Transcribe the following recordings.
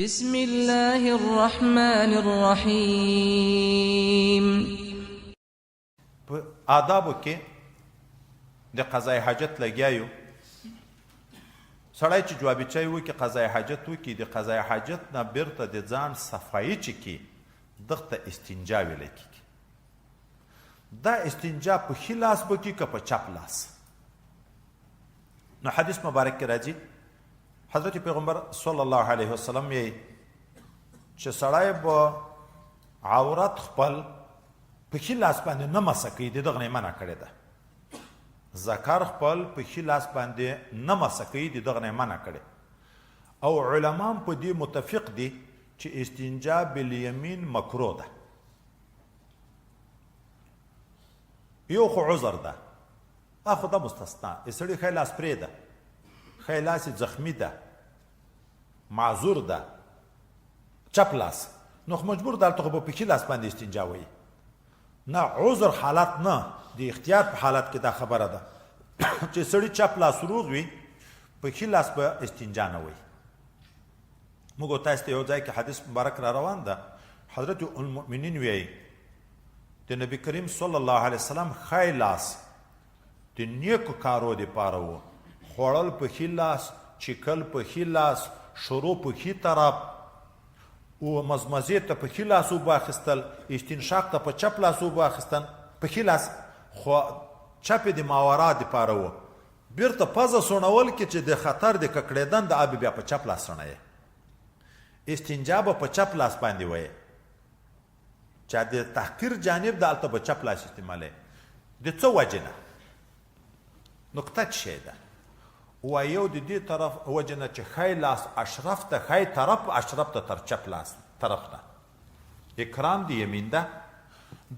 بسم الله الرحمن الرحیم. په آدابو کې د قضای حاجت لګیا یو. سړی چې جوابي چای وکړي قضای حاجت وکړي د قضای حاجت نه بیرته د ځان صفایي چې کړي دغه ته استنجا ویلی کېږي. دا استنجا په ښي لاس به کړي که په چپ لاس. نو حدیث مبارک کې راځي حضرت پیغمبر صلی الله علیه وسلم یې چې سړی به عورت خپل په ښي لاس باندې نه مسه کوي د دغه نه یې منع کړې ده. ذکر خپل په ښي لاس باندې نه مسه کوي د دغه نه یې منع کړې. او علما هم په دې متفق دي چې استنجا بالیمین مکروه ده. یو خو عذر ده، خو دا مستثنا. د سړي ښی لاس پرېږده، ښی لاس یې زخمي ده، معذور ده، چپ لاس، نو خو مجبور ده هلته خو به په ښي لاس باندې استنجا وایي. نه عذر حالت نه، د اختیار په حالت کې دا خبره ده چې سړي چپ لاس روغ وي په ښي لاس به استنجا نه وایي. موږ تاسو ته یو ځای کې حدیث مبارک را روان ده. حضرت المؤمنین وایي د نبی کریم صلی الله علیه وسلم ښی لاس د نیکو کارو دپاره و. خوړل په ښي لاس، چیکل په ښي لاس، شروع په ښي طرف، او مزمزې ته په ښي لاس اوبه اخیستل، استنشاق ته په چپ لاس اوبه اخیستل په ښي لاس، خو چپ د ماورا دپاره و. بیرته پزه سوڼول کې چې د خطر د ککړېدن د آب بیا په چپ لاس سوڼیې. استنجا به په چپ لاس باندې وایې. چا د تحقیر جانب د هلته به چپ لاس استعمالوي. د څه وجې نه؟ نکته څه شی ده؟ یو د دې طرف وجه نه چې ښی لاس اشرف ته، ښی طرف اشرف ته تر چپ لاس طرف نه اکرام د یمین ده.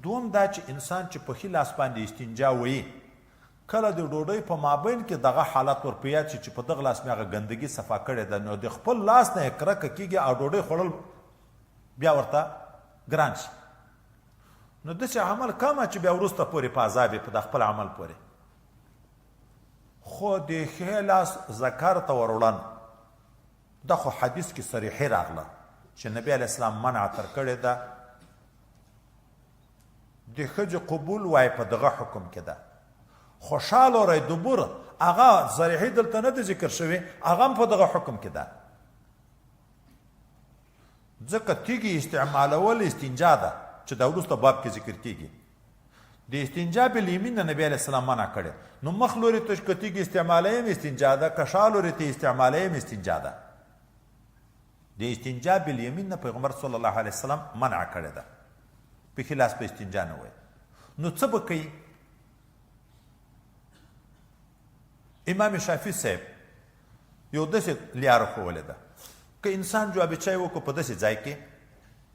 دوم دا چې انسان چې په ښي لاس باندې استنجا وایي کله د ډوډۍ په مابین کې دغه حالت ور په یاد شي چې په دغه لاس مې هغه ګندګي صفا کړې ده، نو د خپل لاس نه یې کرکه کېږي او ډوډۍ خوړل بیا ورته ګران شي. نو داسې عمل کمه چې بیا وروسته پورې په عذاب په د خپل عمل پورې. خو د ښی لاس ذکر ته وروړن دا خو حدیث کې صریحي راغله چې نبی علیه السلام منع تر کړې ده. د ښځې قبول وای په دغه حکم کې ده. خوشحال وری دبور هغه صریحي دلته نه ده ذکر شوی، هغه هم په دغه حکم کې ده. ځکه تیږې استعمالول استنجا ده چې دا وروسته باب کې ذکر کېږي. د استنجا بالیمین نه نبی علیه السلام منع کړی. نو مخ لوري ته که تیږې استعمالوي هم استنجا ده، که شا لوري ته استعمالوي هم استنجا ده. د استنجا بالیمین نه پیغمبر صلی الله علیه وسلم منع کړې ده. په ښي لاس په استنجا نه وایي. نو څه به کوي؟ امام شافعي صاحب یو داسې لیاره ښوولې ده که انسان جوابي چای وکړو په داسې ځای کې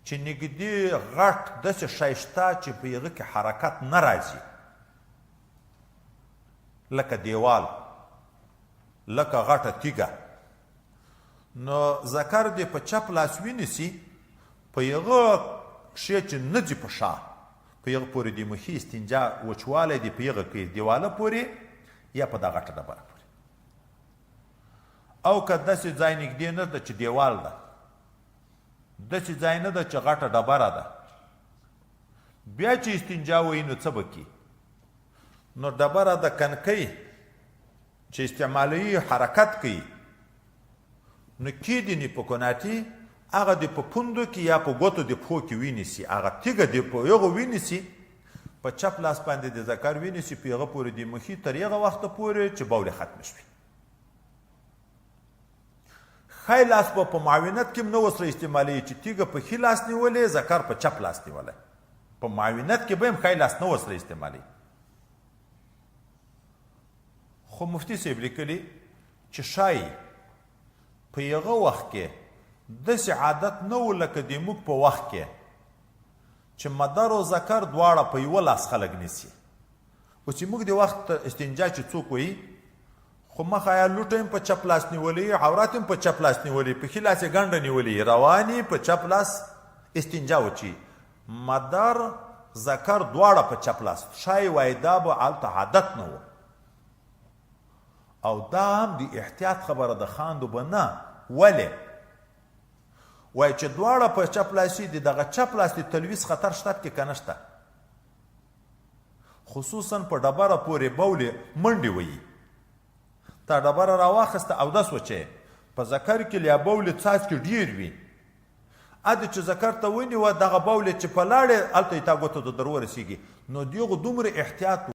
چې نږدې غټ داسې شی شته چې په هغه کې حرکت نه راځي، لکه دیوال، لکه غټه تیږه، نو ذکر دې په چپ لاس ونیسي، په هغه شی چې نه ځي په شا، په هغه پورې د مخي استنجا وچوالی دې په هغه کې دیواله پورې یا په دا غټه ډبره پورې. او که داسې ځای نږدې نه ده چې دیوال ده، داسې ځای نه ده چې غټه ډبره ده، بیا چې استنجا وایي نو څه به کړي؟ نو ډبره د کنکۍ چې استعمالوي حرکت کوي، نو کیدي نه په کناټي هغه د په پوندو کې یا په ګوتو د پښو کې ونیسي، هغه تیږه د په هغه ونیسي، په چپ لاس باندې د ذکر ونیسي، په هغه پورې د مخي تر هغه وخته پورې چې بول ختم شي. ښی لاس به په معاونت کې هم نه ورسره استعمالوي چې تیږه په ښي لاس نیولې، ذکر په چپ لاس نیولی. په معاونت کې به هم ښی لاس نه ورسره استعمالوي. خو مفتي صاحب لیکلي چې ښایي په هغه وخت کې داسې عادت نه و لکه د موږ په وخت کې چې مدر او ذکر دواړه په یوه لاس خلک نیسي. اوس چې موږ د وخت استنجا چې څوک وایي خو مخه یا لوټه هم په چپ لاس نیولي، عورت هم په چپ لاس نیولي، په ښي لاس یې ګنډه نیولي، رواني په چپ لاس استنجا وچي، مدر ذکر دواړه په چپ لاس. ښایي وایي دا به هلته عادت نه و، او دا هم د احتیاط خبره د خاندو به نه. ولې؟ وایي چې دواړه په چپ لاس دي دغه چپ لاس د تلویز خطر شته کې که نشته خصوصا په ډبره پورې بولې منډې وهي تا ډبره راواخیسته اودس وچې په ذکر کې لیا بولې څاڅکي ډېر وي ادې چې ذکر ته ونیوه دغه بولې چې په لاړې هلته یې تا ګوته د در ورسېږي نو دغو دومره احتیاط